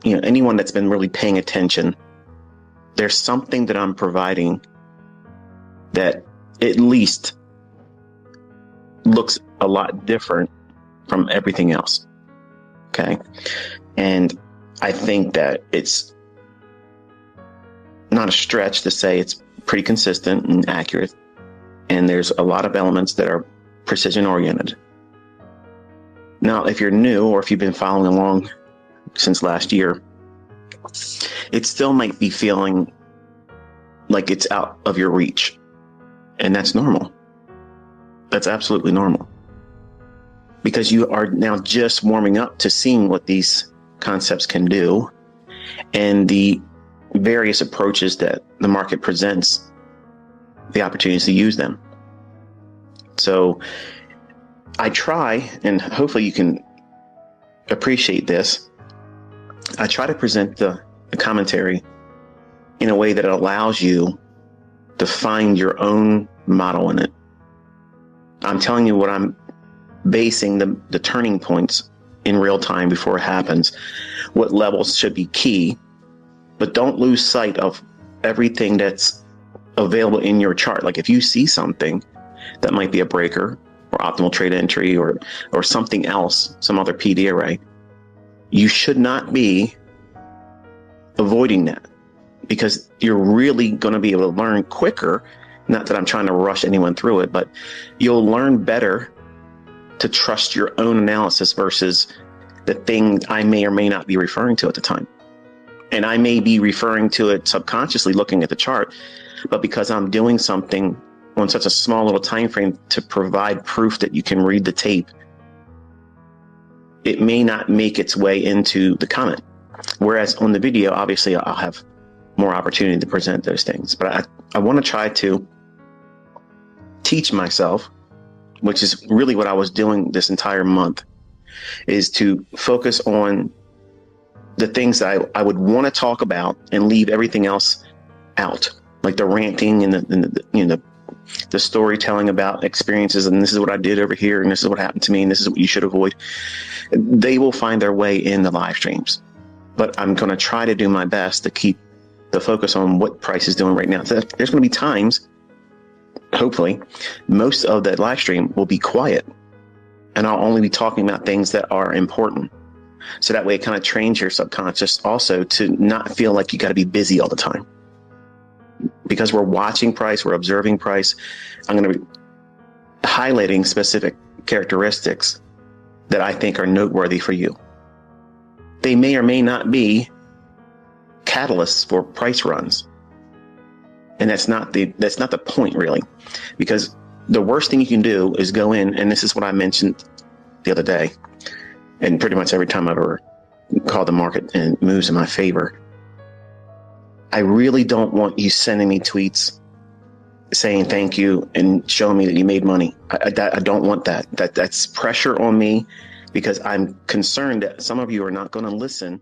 anyone that's been really paying attention, there's something that I'm providing that at least looks a lot different from everything else. Okay. And I think that it's not a stretch to say it's pretty consistent and accurate. And there's a lot of elements that are precision oriented. Now, if you're new or if you've been following along since last year, it still might be feeling like it's out of your reach. And that's normal. That's absolutely normal. Because you are now just warming up to seeing what these concepts can do and the various approaches that the market presents, the opportunities to use them. So I try, and hopefully you can appreciate this, I try to present the commentary in a way that allows you to find your own model in it. I'm telling you what I'm basing the turning points in real time before it happens, what levels should be key, but don't lose sight of everything that's available in your chart. Like if you see something that might be a breaker or optimal trade entry or something else, some other PD array, you should not be avoiding that, because you're really going to be able to learn quicker. Not that I'm trying to rush anyone through it, but you'll learn better to trust your own analysis versus the thing I may or may not be referring to at the time. And I may be referring to it subconsciously looking at the chart, but because I'm doing something on such a small little time frame to provide proof that you can read the tape, it may not make its way into the comment. Whereas on the video, obviously I'll have more opportunity to present those things. But I want to try to teach myself, which is really what I was doing this entire month, is to focus on the things that I would want to talk about and leave everything else out, like the ranting and the storytelling about experiences. And this is what I did over here, and this is what happened to me, and this is what you should avoid. They will find their way in the live streams, but I'm going to try to do my best to keep the focus on what price is doing right now. So there's going to be times, hopefully, most of that live stream will be quiet, and I'll only be talking about things that are important. So that way it kind of trains your subconscious also to not feel like you got to be busy all the time. Because we're watching price, we're observing price, I'm going to be highlighting specific characteristics that I think are noteworthy for you. They may or may not be catalysts for price runs. And that's not the point, really, because the worst thing you can do is go in, and this is what I mentioned the other day, and pretty much every time I've ever called the market and it moves in my favor. I really don't want you sending me tweets saying thank you and showing me that you made money. I don't want that. That's pressure on me, because I'm concerned that some of you are not going to listen